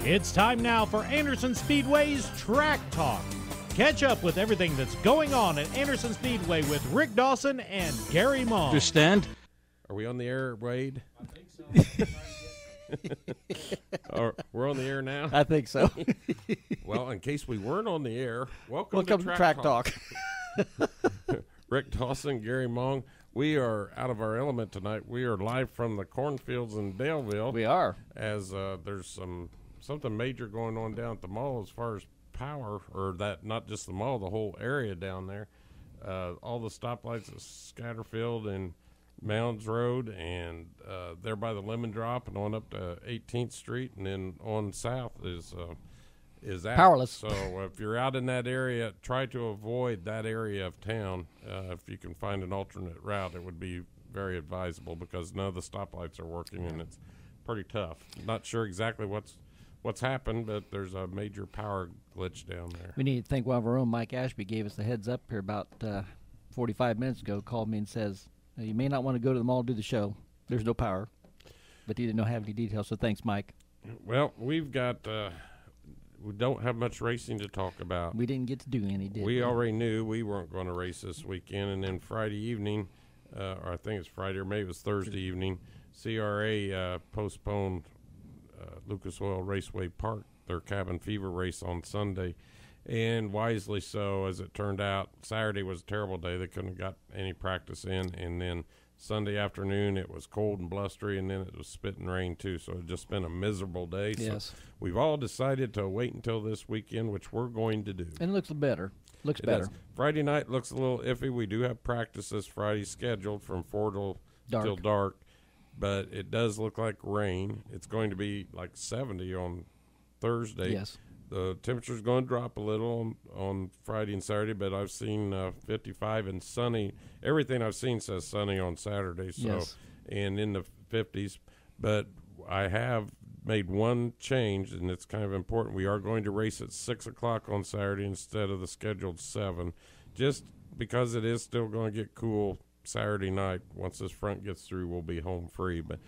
It's time now for Anderson Speedway's Track Talk. Catch up with everything that's going on at Anderson Speedway with Rick Dawson and Gary Maugh. Understand? Are we on the air, Wade? I think so. We're on the air now? I think so. Well, in case we weren't on the air, welcome to Track Talk. Rick Dawson, Gary Maugh. We are out of our element tonight. We are live from the cornfields in Daleville. We are. As there's something major going on down at the mall as far as power, or that not just the mall, the whole area down there. All the stoplights at Scatterfield and Mounds Road, and there by the Lemon Drop and on up to 18th Street, and then on south is out. Powerless. So if you're out in that area, try to avoid that area of town. If you can find an alternate route, it would be very advisable because none of the stoplights are working, and it's pretty tough. Not sure exactly what's happened, but there's a major power glitch down there. We need to thank one of our own. Mike Ashby gave us the heads up here about 45 minutes ago, called me and says, you may not want to go to the mall to do the show. There's no power. But he didn't have any details, so thanks, Mike. Well, we've got we don't have much racing to talk about. We didn't get to do any, did we? We already knew we weren't going to race this weekend, and then Friday evening, or I think it's Friday or maybe it was Thursday evening, CRA postponed Lucas Oil Raceway Park, their Cabin Fever race on Sunday, and wisely so, as it turned out. Saturday was a terrible day. They couldn't have got any practice in, and then Sunday afternoon it was cold and blustery, and then it was spitting rain too, so it just been a miserable day. Yes. So we've all decided to wait until this weekend, which we're going to do. And it looks better. Looks better. Does. Friday night looks a little iffy. We do have practice this Friday scheduled from 4 till dark, but it does look like rain. It's going to be like 70 on Thursday. Yes. The temperature's going to drop a little on Friday and Saturday, but I've seen 55 and sunny. Everything I've seen says sunny on Saturday, so yes. And in the 50s. But I have made one change, and it's kind of important. We are going to race at 6 o'clock on Saturday instead of the scheduled 7, just because it is still going to get cool Saturday night. Once this front gets through, we'll be home free. But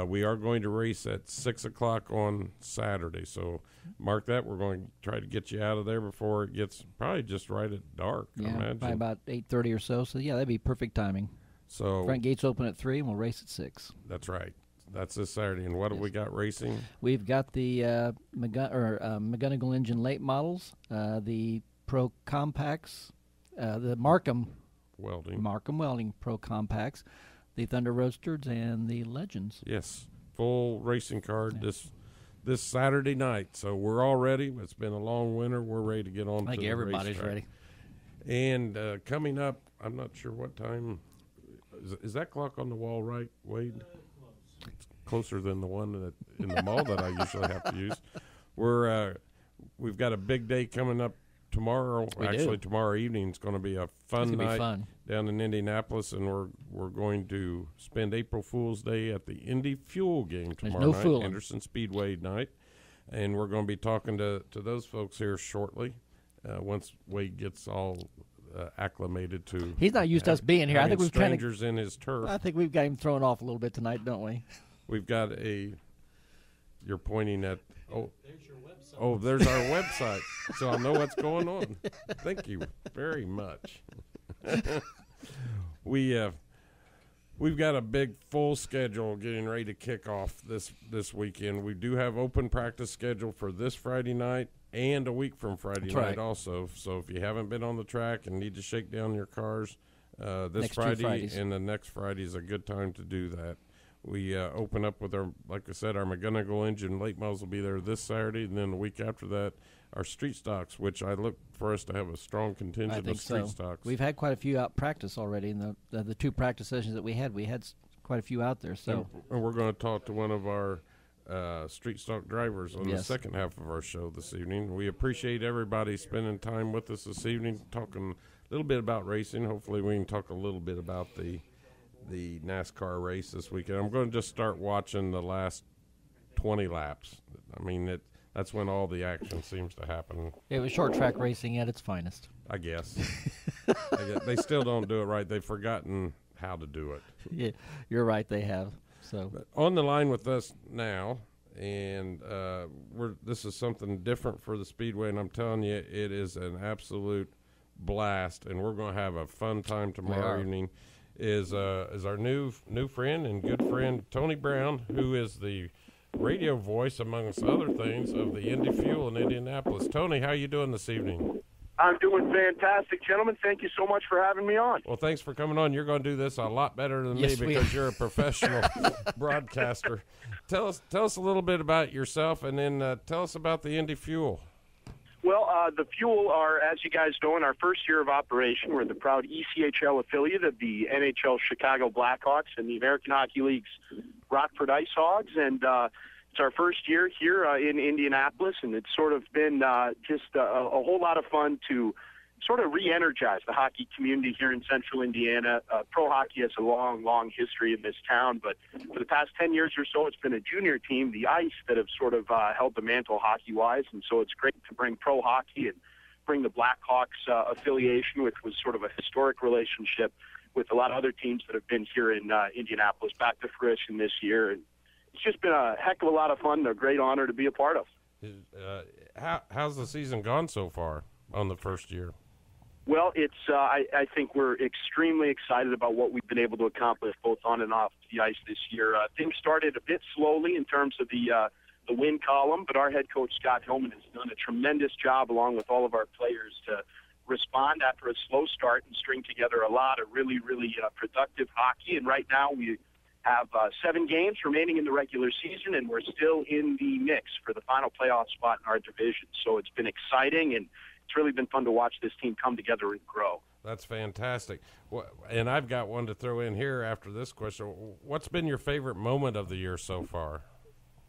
we are going to race at 6 o'clock on Saturday, so mark that. We're going to try to get you out of there before it gets probably just right at dark. Yeah, I imagine. probably about 8:30 or so. So, yeah, that'd be perfect timing. So front gates open at 3, and we'll race at 6. That's right. That's this Saturday. And what have we got racing? We've got the McGonigal engine late models, the Pro Compacts, the Markham Welding Pro Compacts, the Thunder Roadsters, and the Legends. Yes, full racing card this Saturday night. So we're all ready. It's been a long winter. We're ready to get on. I think everybody's ready. And coming up, I'm not sure what time. Is that clock on the wall right, Wade? It's closer than the one in the mall that I usually have to use. We've got a big day coming up tomorrow. Tomorrow evening is going to be a fun night down in Indianapolis, and we're going to spend April Fool's Day at the Indy Fuel game tomorrow night, Anderson Speedway night, and we're going to be talking to those folks here shortly once Wade gets all acclimated to. He's not used to us being here. I think we've strangers in his turf. I think we've got him thrown off a little bit tonight, don't we? We've got You're pointing at. There's our website, so I'll know what's going on. Thank you very much. We've got a big full schedule getting ready to kick off this weekend. We do have open practice scheduled for this Friday night and a week from Friday night also. So if you haven't been on the track and need to shake down your cars, this Friday and the next Friday is a good time to do that. We open up with like I said, our McGonigal engine late models will be there this Saturday, and then the week after that, our street stocks, which I look for us to have a strong contingent of street stocks. We've had quite a few out practice already in the 2 practice sessions that we had. We had quite a few out there. So, and we're going to talk to one of our street stock drivers on the second half of our show this evening. We appreciate everybody spending time with us this evening, talking a little bit about racing. Hopefully, we can talk a little bit about the NASCAR race this weekend. I'm going to just start watching the last 20 laps. I mean, that's when all the action seems to happen. It was short track racing at its finest, I guess. They still don't do it right. They've forgotten how to do it. Yeah, you're right. They have. So but on the line with us now and this is something different for the Speedway, and I'm telling you, it is an absolute blast, and we're going to have a fun time tomorrow evening. Is our new friend and good friend Tony Brown, who is the radio voice, amongst other things, of the Indy Fuel in Indianapolis. Tony, how you doing this evening? I'm doing fantastic, gentlemen. Thank you so much for having me on. Well, thanks for coming on. You're going to do this a lot better than me because you're a professional broadcaster. Tell us a little bit about yourself, and then tell us about the Indy Fuel. Well, the Fuel are, as you guys know, in our first year of operation. We're the proud ECHL affiliate of the NHL Chicago Blackhawks and the American Hockey League's Rockford Ice Hogs, and it's our first year here in Indianapolis, and it's sort of been just a whole lot of fun to sort of re-energize the hockey community here in central Indiana. Pro hockey has a long, long history in this town, but for the past 10 years or so, it's been a junior team, the Ice, that have sort of held the mantle hockey-wise, and so it's great to bring pro hockey and bring the Blackhawks affiliation, which was sort of a historic relationship with a lot of other teams that have been here in Indianapolis, back to fruition this year. And it's just been a heck of a lot of fun and a great honor to be a part of. How's the season gone so far on the first year? Well, it's I think we're extremely excited about what we've been able to accomplish both on and off the ice this year. Things started a bit slowly in terms of the win column, but our head coach, Scott Hillman, has done a tremendous job along with all of our players to respond after a slow start and string together a lot of really, really productive hockey. And right now we have 7 games remaining in the regular season, and we're still in the mix for the final playoff spot in our division. So it's been exciting, and it's really been fun to watch this team come together and grow. That's fantastic. And I've got one to throw in here after this question. What's been your favorite moment of the year so far?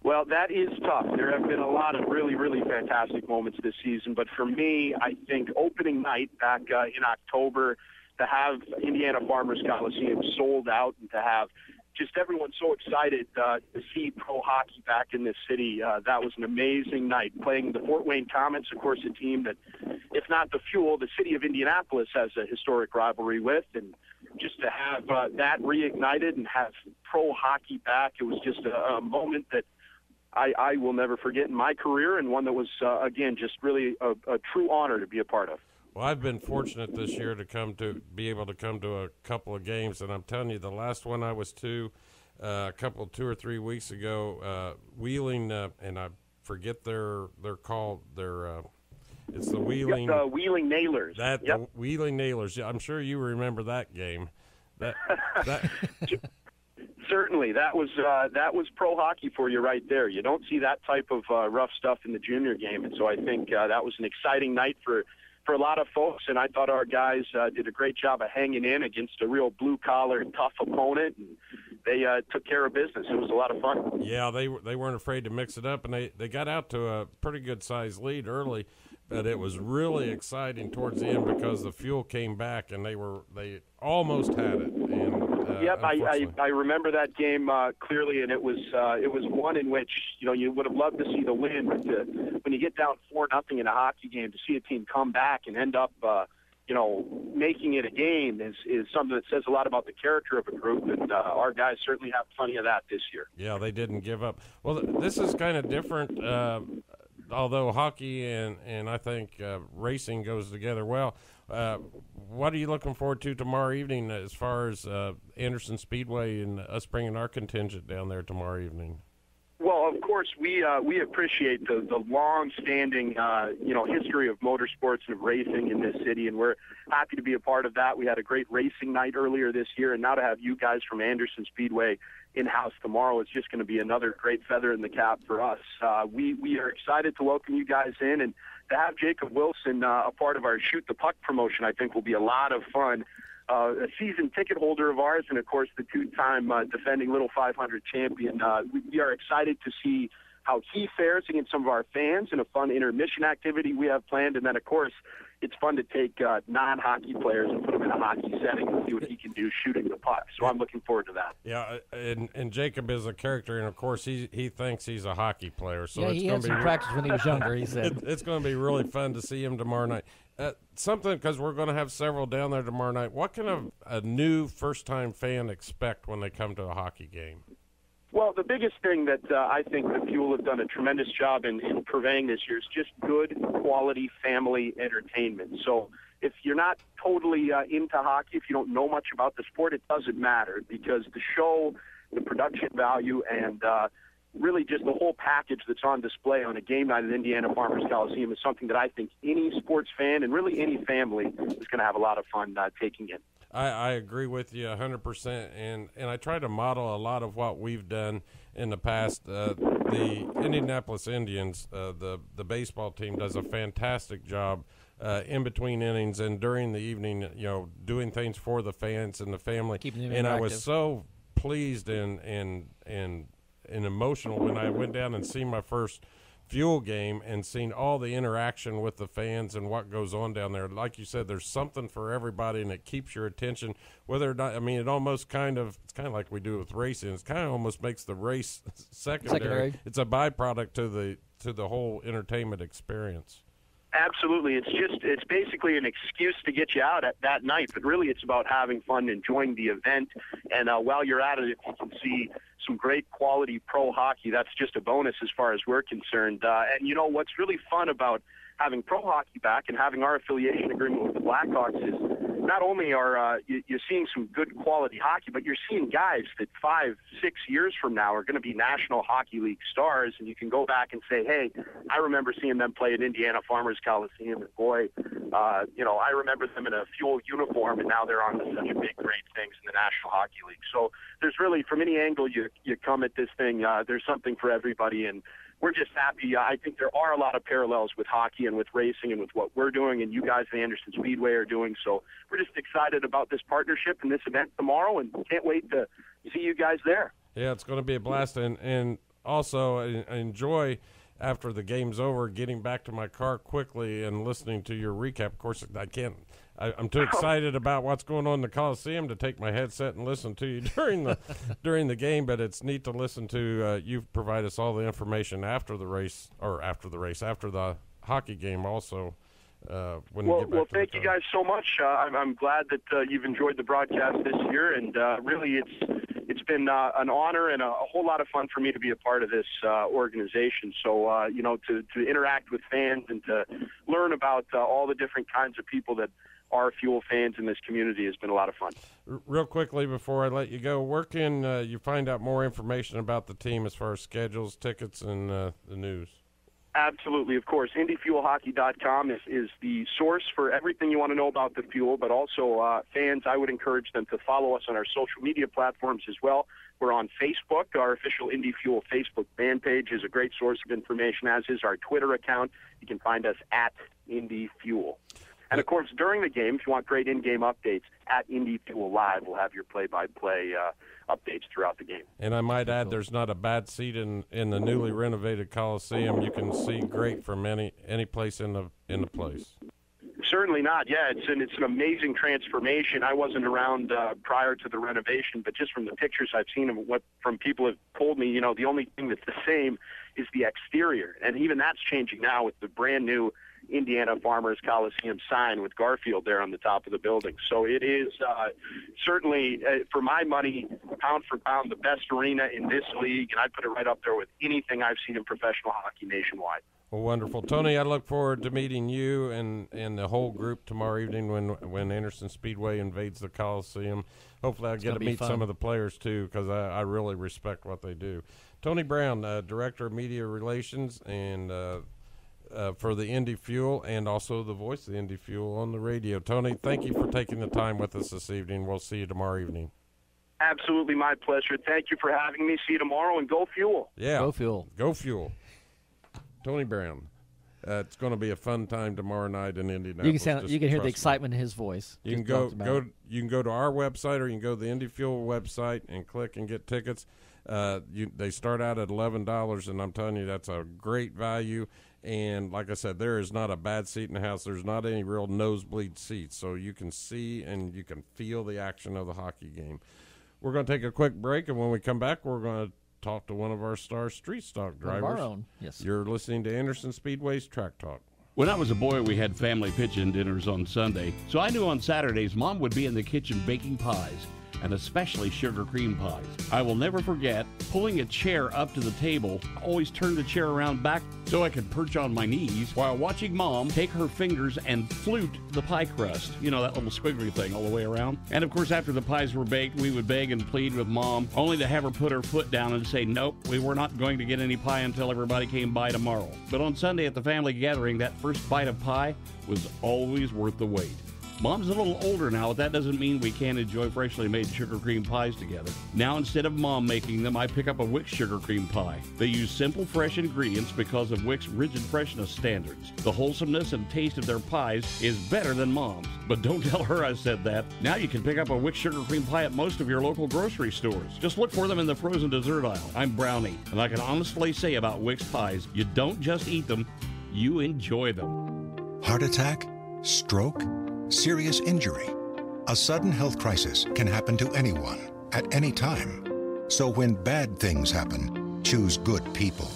Well, that is tough. There have been a lot of really, really fantastic moments this season. But for me, I think opening night back in October, to have Indiana Farmers Coliseum sold out and to have just everyone so excited to see pro hockey back in this city. That was an amazing night. Playing the Fort Wayne Comets, of course, a team that, if not the Fuel, the city of Indianapolis has a historic rivalry with. And just to have that reignited and have pro hockey back, it was just a moment that I will never forget in my career, and one that was, again, just really a true honor to be a part of. Well, I've been fortunate this year to be able to come to a couple of games, and I'm telling you, the last one I was to, 2 or 3 weeks ago, Wheeling, and I forget their call. It's the Wheeling. The Wheeling Nailers. The Wheeling Nailers. Yeah, I'm sure you remember that game. That. Certainly, that was pro hockey for you right there. You don't see that type of rough stuff in the junior game, and so I think that was an exciting night for a lot of folks, and I thought our guys did a great job of hanging in against a real blue-collar, tough opponent, and they took care of business. It was a lot of fun. Yeah, they weren't afraid to mix it up, and they got out to a pretty good-sized lead early, but it was really exciting towards the end because the Fuel came back, and they almost had it. And yep, I remember that game clearly, and it was one in which you would have loved to see the win, but when you get down 4-0 in a hockey game, to see a team come back and end up making it a game is something that says a lot about the character of a group, and our guys certainly have plenty of that this year. Yeah, they didn't give up. Well, this is kind of different, although hockey and I think racing goes together well. What are you looking forward to tomorrow evening as far as Anderson Speedway and us bringing our contingent down there tomorrow evening? Well, of course, we appreciate the long-standing, history of motorsports and of racing in this city, and we're happy to be a part of that. We had a great racing night earlier this year, and now to have you guys from Anderson Speedway in-house tomorrow is just going to be another great feather in the cap for us. We are excited to welcome you guys in, and to have Jacob Wilson a part of our Shoot the Puck promotion, I think will be a lot of fun. A season ticket holder of ours, and of course the 2-time defending Little 500 champion. We are excited to see how he fares against some of our fans in a fun intermission activity we have planned. And then, of course, it's fun to take non-hockey players and put them in a hockey setting and see what he can do shooting the puck. So I'm looking forward to that. Yeah, and Jacob is a character, and, of course, he thinks he's a hockey player. So yeah, it's he had some practice when he was younger, he said. It's going to be really fun to see him tomorrow night. Something, because we're going to have several down there tomorrow night. What can a new first-time fan expect when they come to a hockey game? Well, the biggest thing that I think the Fuel have done a tremendous job in purveying this year is just good quality family entertainment. So if you're not totally into hockey, if you don't know much about the sport, it doesn't matter, because the show, the production value, and really just the whole package that's on display on a game night at Indiana Farmers Coliseum is something that I think any sports fan and really any family is going to have a lot of fun taking in. I agree with you 100%, and I try to model a lot of what we've done in the past. The Indianapolis Indians, the baseball team, does a fantastic job in between innings and during the evening, doing things for the fans and the family. Keeping them and interactive. I was so pleased and emotional when I went down and seen my first Fuel game and seen all the interaction with the fans and what goes on down there. Like you said, there's something for everybody, and it keeps your attention. Whether or not, it almost it's kind of like we do with racing. It kind of almost makes the race secondary. It's a byproduct to the whole entertainment experience. Absolutely. It's basically an excuse to get you out at that night, but really it's about having fun, enjoying the event, and while you're at it, if you can see some great quality pro hockey, that's just a bonus as far as we're concerned. And what's really fun about having pro hockey back and having our affiliation agreement with the Blackhawks is not only are you're seeing some good quality hockey, but you're seeing guys that 5-6 years from now are going to be National Hockey League stars, and you can go back and say, hey, I remember seeing them play at Indiana Farmers Coliseum, and boy, I remember them in a Fuel uniform, and now they're on to such big, great things in the National Hockey League. So there's really, from any angle you come at this thing, there's something for everybody, and we're just happy. I think there are a lot of parallels with hockey and with racing and with what we're doing and you guys at Anderson Speedway are doing. So we're just excited about this partnership and this event tomorrow, and can't wait to see you guys there. Yeah, it's going to be a blast. And also I enjoy, after the game's over, getting back to my car quickly and listening to your recap. Of course, I'm too excited about what's going on in the Coliseum to take my headset and listen to you during the game, but it's neat to listen to you provide us all the information after the hockey game also. Well, thank you guys so much. I'm glad that you've enjoyed the broadcast this year, and really it's been an honor and a whole lot of fun for me to be a part of this organization. So, to interact with fans and to learn about all the different kinds of people that are Fuel fans in this community has been a lot of fun. Real quickly before I let you go, where can you find out more information about the team as far as schedules, tickets, and the news? Absolutely, of course. IndyFuelHockey.com is the source for everything you want to know about the Fuel, but also fans, I would encourage them to follow us on our social media platforms as well. We're on Facebook. Our official Indy Fuel Facebook fan page is a great source of information, as is our Twitter account. You can find us at Indy Fuel. And, of course, during the game, if you want great in-game updates, at Indy Fuel Live, we'll have your play-by-play updates throughout the game. And I might add, there's not a bad seat in the newly renovated Coliseum. You can see great from any place in the place. Certainly not. Yeah, it's an amazing transformation. I wasn't around prior to the renovation, but just from the pictures I've seen of what from people have told me, the only thing that's the same is the exterior, and even that's changing now with the brand new Indiana Farmers Coliseum sign with Garfield there on the top of the building. So it is certainly, for my money, pound for pound, the best arena in this league, and I'd put it right up there with anything I've seen in professional hockey nationwide. Well, wonderful. Tony, I look forward to meeting you and the whole group tomorrow evening when Anderson Speedway invades the Coliseum. Hopefully I'll get to meet some of the players, too, because I really respect what they do. Tony Brown, Director of Media Relations and for the Indy Fuel, and also the voice of the Indy Fuel on the radio. Tony, thank you for taking the time with us this evening. We'll see you tomorrow evening. Absolutely my pleasure. Thank you for having me. See you tomorrow, and go Fuel. Yeah. Go Fuel. Go Fuel. Tony Brown. It's going to be a fun time tomorrow night in Indianapolis. You can hear the excitement in his voice. You can go to our website, or you can go to the Indy Fuel website and click and get tickets. They start out at $11, and I'm telling you, that's a great value. And like I said, there is not a bad seat in the house. There's not any real nosebleed seats, so you can see and you can feel the action of the hockey game. We're going to take a quick break, and when we come back, we're going to talk to one of our star street stock drivers. One of our own, yes. You're listening to Anderson Speedway's Track Talk. When I was a boy, we had family pitch-in dinners on Sunday, so I knew on Saturdays Mom would be in the kitchen baking pies. and especially sugar cream pies. I will never forget pulling a chair up to the table. I always turned the chair around back so I could perch on my knees while watching Mom take her fingers and flute the pie crust. You know, that little squiggly thing all the way around. And of course, after the pies were baked, we would beg and plead with Mom, only to have her put her foot down and say, nope, we were not going to get any pie until everybody came by tomorrow. But on Sunday at the family gathering, that first bite of pie was always worth the wait. Mom's a little older now, but that doesn't mean we can't enjoy freshly made sugar cream pies together. Now, instead of Mom making them, I pick up a Wix sugar cream pie. They use simple, fresh ingredients because of Wix rigid freshness standards. The wholesomeness and taste of their pies is better than Mom's. But don't tell her I said that. Now you can pick up a Wix sugar cream pie at most of your local grocery stores. Just look for them in the frozen dessert aisle. I'm Brownie, and I can honestly say about Wix pies, you don't just eat them, you enjoy them. Heart attack? Stroke? Serious injury. A sudden health crisis can happen to anyone, at any time. So when bad things happen, choose good people.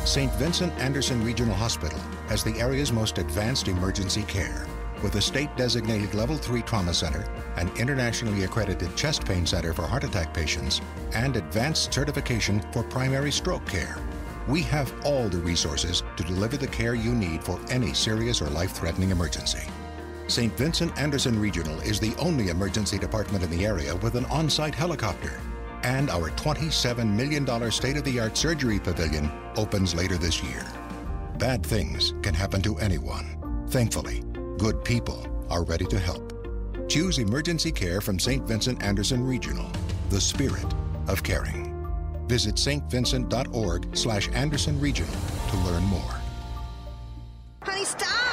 St. Vincent Anderson Regional Hospital has the area's most advanced emergency care, with a state-designated Level 3 trauma center, an internationally accredited chest pain center for heart attack patients, and advanced certification for primary stroke care. We have all the resources to deliver the care you need for any serious or life-threatening emergency. St. Vincent Anderson Regional is the only emergency department in the area with an on-site helicopter. And our $27 million state-of-the-art surgery pavilion opens later this year. Bad things can happen to anyone. Thankfully, good people are ready to help. Choose emergency care from St. Vincent Anderson Regional, the spirit of caring. Visit stvincent.org/Anderson Regional to learn more. Honey, stop!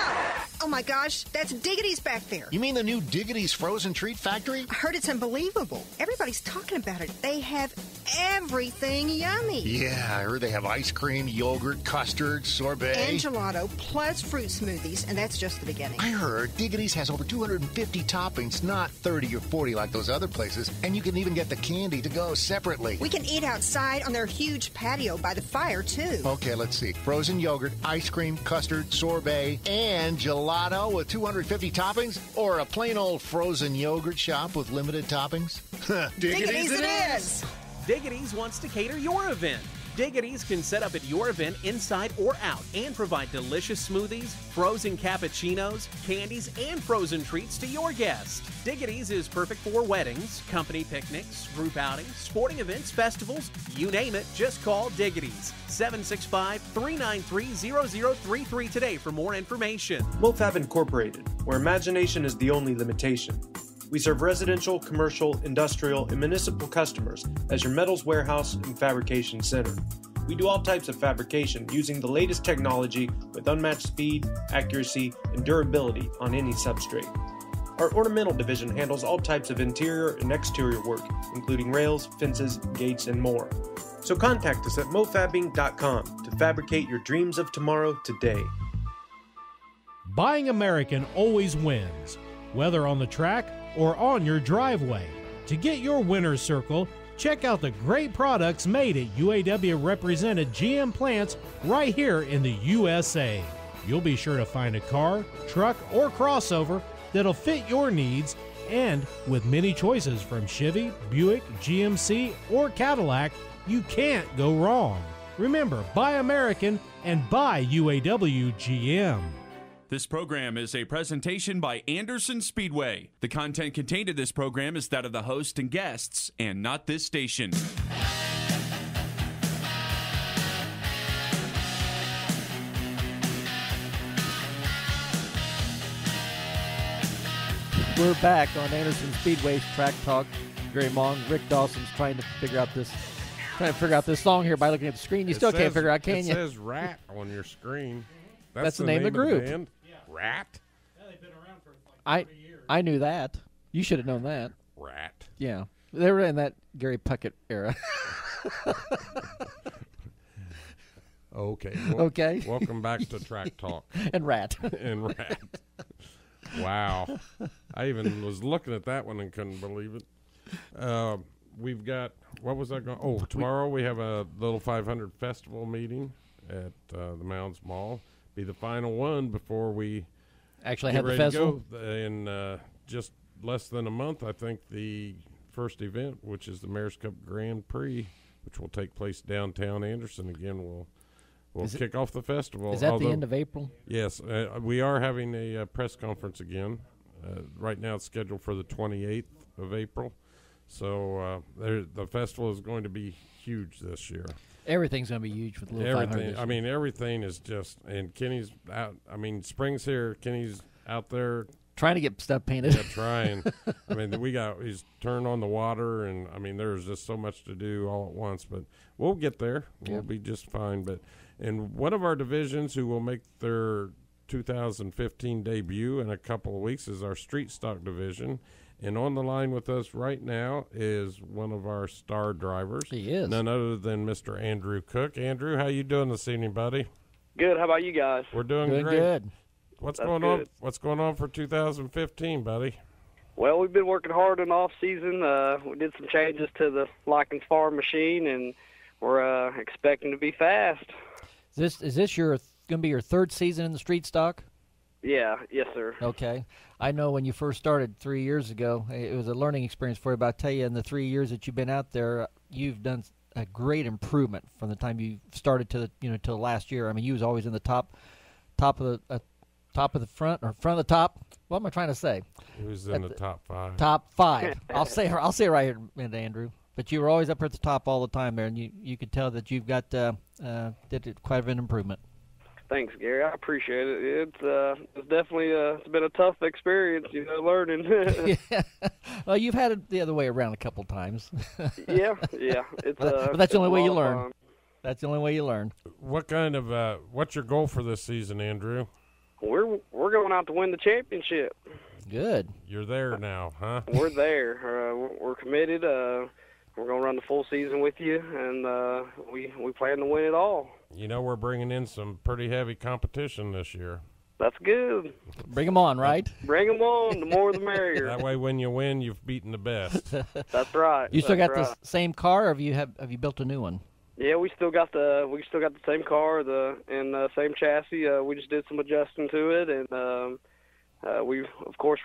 Oh my gosh, that's Diggity's back there. You mean the new Diggity's Frozen Treat Factory? I heard it's unbelievable. Everybody's talking about it. They have everything yummy. Yeah, I heard they have ice cream, yogurt, custard, sorbet. And gelato, plus fruit smoothies, and that's just the beginning. I heard Diggity's has over 250 toppings, not 30 or 40 like those other places, and you can even get the candy to go separately. We can eat outside on their huge patio by the fire, too. Okay, let's see. Frozen yogurt, ice cream, custard, sorbet, and gelato with 250 toppings, or a plain old frozen yogurt shop with limited toppings? Diggity's it is! Diggity's wants to cater your event. Diggity's can set up at your event inside or out and provide delicious smoothies, frozen cappuccinos, candies, and frozen treats to your guests. Diggity's is perfect for weddings, company picnics, group outings, sporting events, festivals, you name it, just call Diggity's. 765-393-0033 today for more information. MoFab Incorporated, where imagination is the only limitation. We serve residential, commercial, industrial, and municipal customers as your metals warehouse and fabrication center. We do all types of fabrication using the latest technology with unmatched speed, accuracy, and durability on any substrate. Our ornamental division handles all types of interior and exterior work, including rails, fences, gates, and more. So contact us at mofabbing.com to fabricate your dreams of tomorrow today. Buying American always wins, whether on the track or on your driveway. To get your winner's circle, check out the great products made at UAW-represented GM plants right here in the USA. You'll be sure to find a car, truck, or crossover that'll fit your needs, and with many choices from Chevy, Buick, GMC, or Cadillac, you can't go wrong. Remember, buy American and buy UAW GM. This program is a presentation by Anderson Speedway. The content contained in this program is that of the host and guests, and not this station. We're back on Anderson Speedway's Track Talk. Gary Long, Rick Dawson's trying to figure out this song here by looking at the screen. You still can't figure out, can you? It says Rat on your screen. That's the name of the group. Band? Rat? Yeah, they've been around for like 30 years. I knew that. You should have known that. Rat. Yeah. They were in that Gary Puckett era. Okay. Okay. Welcome back to Track Talk. And Rat. And Rat. Wow. I even was looking at that one and couldn't believe it. We've got, what was that going? Oh, tomorrow we have a little 500 festival meeting at the Mounds Mall. Be the final one before we actually have the festival. In just less than a month, I think the first event, which is the Mayor's Cup Grand Prix, which will take place downtown Anderson. Again, we'll kick off the festival. Is that the end of April? Yes. We are having a press conference again. Right now it's scheduled for the 28th of April. So the festival is going to be huge this year. Everything's going to be huge with the Little 500. I mean, everything is just – and Kenny's out. I mean, spring's here. Kenny's out there. Trying to get stuff painted. Yeah, trying. I mean, he's turned on the water, and, I mean, there's just so much to do all at once. But we'll get there. We'll be just fine. But in one of our divisions who will make their 2015 debut in a couple of weeks is our street stock division. And on the line with us right now is one of our star drivers. He is. None other than Mr. Andrew Cook. Andrew, how you doing this evening, buddy? Good. How about you guys? We're doing great. Good. What's going on? What's going on for 2015, buddy? Well, we've been working hard in off season. We did some changes to the Likens Farm machine, and we're expecting to be fast. Is this going to be your third season in the street stock? Yeah. Yes, sir. Okay. I know when you first started 3 years ago, it was a learning experience for you, but I tell you, in the 3 years that you've been out there, you've done a great improvement from the time you started to till last year. I mean, you was always in the top of the front or front of the top. What am I trying to say? He was in the top five. Top five. I'll say it right here, Andrew. But you were always up at the top all the time there, and you could tell that you've got did quite an improvement. Thanks, Gary. I appreciate it. It's definitely it's been a tough experience, learning. Yeah. Well, you've had it the other way around a couple times. Yeah. It's but that's the only way you learn. Fun. That's the only way you learn. What kind of what's your goal for this season, Andrew? We're going out to win the championship. Good. You're there now, huh? We're there. We're committed. We're going to run the full season with you, and we plan to win it all. We're bringing in some pretty heavy competition this year. That's good. Bring them on, right? Bring them on. The more the merrier. That way, when you win, you've beaten the best. That's right. You still got the same car, or have you built a new one? Yeah, we still got the same car, and same chassis. We just did some adjusting to it, and we're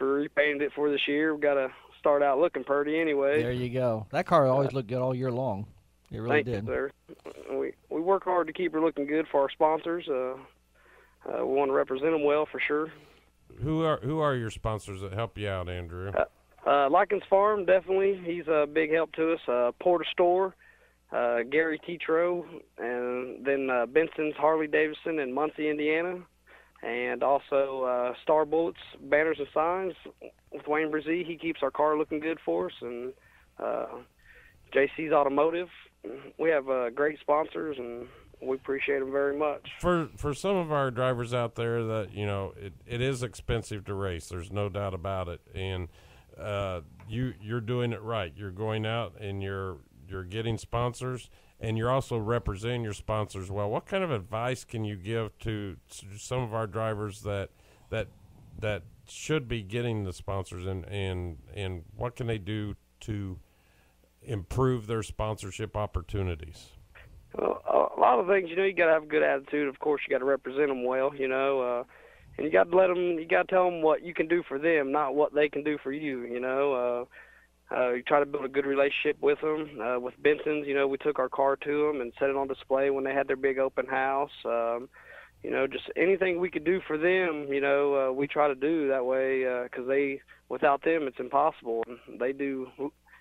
repainted it for this year. We got to start out looking pretty anyway. There you go. That car always looked good all year long. It really did. Thank you, sir. We work hard to keep her looking good for our sponsors. We want to represent them well for sure. Who are your sponsors that help you out, Andrew? Likens Farm, definitely. He's a big help to us. Porter Store, Gary Tetro, and then Benson's Harley Davidson in Muncie, Indiana, and also Star Bullets, Banners and Signs with Wayne Brzee. He keeps our car looking good for us, and JC's Automotive. We have great sponsors, and we appreciate them very much. For some of our drivers out there that, it is expensive to race. There's no doubt about it. And you're doing it right. You're going out and you're getting sponsors, and you're also representing your sponsors well. What kind of advice can you give to some of our drivers that should be getting the sponsors, and what can they do to improve their sponsorship opportunities? Well, a lot of things, you got to have a good attitude. Of course, you got to represent them well, and you got to tell them what you can do for them, not what they can do for you. You try to build a good relationship with them. With Benson's, we took our car to them and set it on display when they had their big open house. Just anything we could do for them, we try to do that way, because without them, it's impossible. They do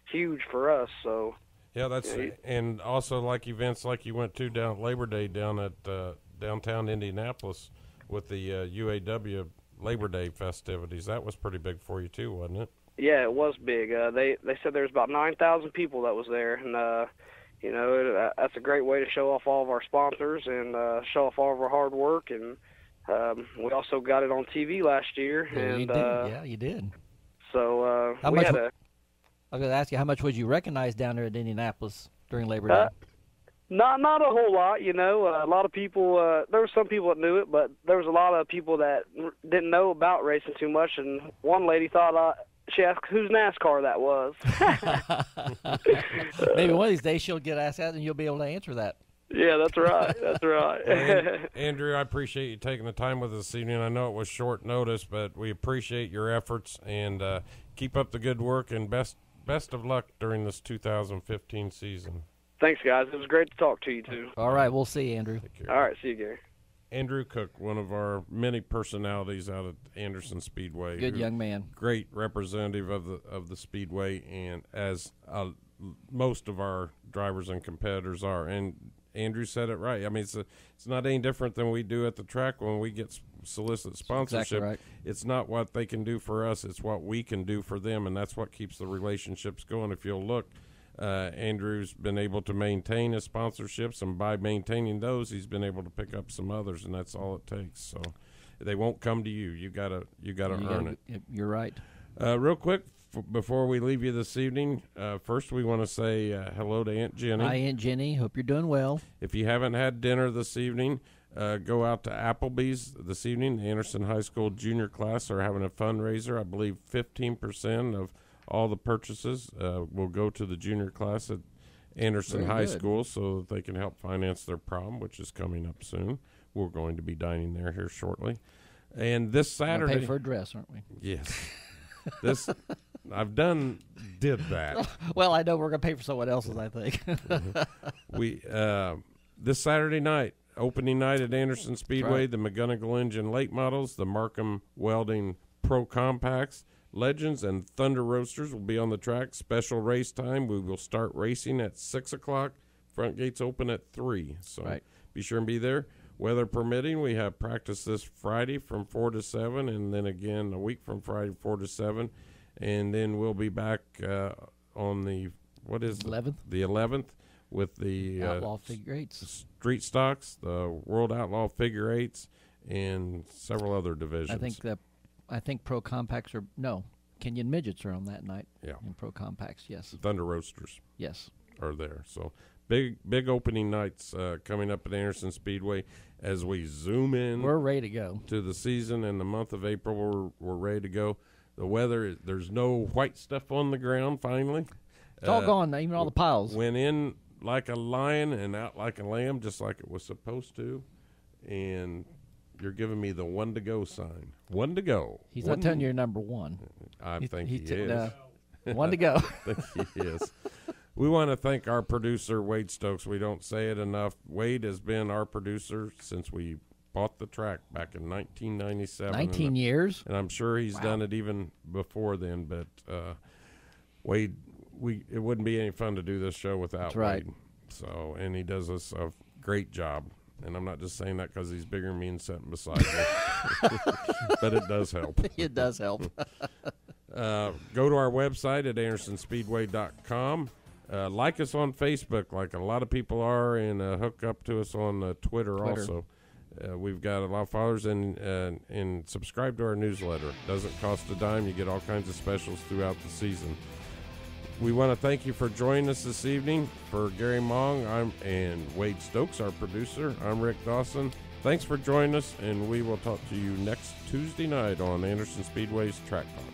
huge for us, so. Yeah, that's and also like events like you went to down Labor Day down at downtown Indianapolis with the UAW Labor Day festivities. That was pretty big for you too, wasn't it? Yeah, it was big. They said there was about 9,000 people that was there, and that's a great way to show off all of our sponsors and show off all of our hard work. And we also got it on TV last year. Yeah, and you did. Yeah, you did. So I was going to ask you, how much would you recognize down there at Indianapolis during Labor Day? Not a whole lot, A lot of people, there were some people that knew it, but there was a lot of people that didn't know about racing too much. And one lady thought, she asked whose NASCAR that was. Maybe one of these days she'll get asked that, and you'll be able to answer that. Yeah, that's right. That's right. Well, Andrew, I appreciate you taking the time with us this evening. I know it was short notice, but we appreciate your efforts, and keep up the good work, and best best of luck during this 2015 season. Thanks, guys. It was great to talk to you, too. All right, we'll see you, Andrew. All right, see you, Gary. Andrew Cook, one of our many personalities out at Anderson Speedway. Good young man. Great representative of the Speedway, and as most of our drivers and competitors are. And Andrew said it right. I mean, it's not any different than we do at the track when we get solicit sponsorship. Exactly right. It's not what they can do for us, it's what we can do for them, and that's what keeps the relationships going. If you'll look, Andrew's been able to maintain his sponsorships, and by maintaining those, he's been able to pick up some others, and that's all it takes. So they won't come to you. You gotta earn it. You're right. Real quick, before we leave you this evening, first we want to say hello to Aunt Jenny. Hi, Aunt Jenny. Hope you're doing well. If you haven't had dinner this evening, go out to Applebee's this evening. The Anderson High School junior class are having a fundraiser. I believe 15% of all the purchases will go to the junior class at Anderson High School so that they can help finance their prom, which is coming up soon. We're going to be dining there here shortly. And this Saturday... We'll pay for a dress, aren't we? Yes. Did that. Well, I know we're going to pay for someone else's, I think. We this Saturday night, opening night at Anderson Speedway, right. The McGonigal Engine late models, the Markham Welding Pro Compacts, Legends, and Thunder Roasters will be on the track. Special race time. We will start racing at 6 o'clock. Front gates open at 3. So be sure and be there. Weather permitting, we have practice this Friday from 4 to 7, and then again a week from Friday 4 to 7. And then we'll be back on the, 11th? The 11th with the Outlaw Figure Eights. Street Stocks, the World Outlaw Figure Eights, and several other divisions. I think Pro Compacts Kenyon Midgets are on that night. Yeah. In Pro Compacts, yes. Thunder Roasters. Yes. Are there. So big opening nights coming up at Anderson Speedway as we zoom in. We're ready to go. To the season in the month of April. We're ready to go. The weather, there's no white stuff on the ground finally. It's all gone, even all the piles. Went in like a lion and out like a lamb, just like it was supposed to. And you're giving me the 1 to go sign. 1 to go. He's not telling you you're number 1. I think he is. 1 to go. I think he is. We want to thank our producer, Wade Stokes. We don't say it enough. Wade has been our producer since we bought the track back in 1997. 19 years? And I'm sure he's done it even before then. But Wade, it wouldn't be any fun to do this show without Wade. So, and he does us a great job. And I'm not just saying that because he's bigger than me and sitting beside me. But it does help. It does help. Go to our website at andersonspeedway.com. Like us on Facebook like a lot of people are, and hook up to us on Twitter also. We've got a lot of followers, and subscribe to our newsletter. Doesn't cost a dime. You get all kinds of specials throughout the season. We want to thank you for joining us this evening. For Gary Mong and Wade Stokes, our producer, I'm Rick Dawson. Thanks for joining us, and we will talk to you next Tuesday night on Anderson Speedway's Track Talk.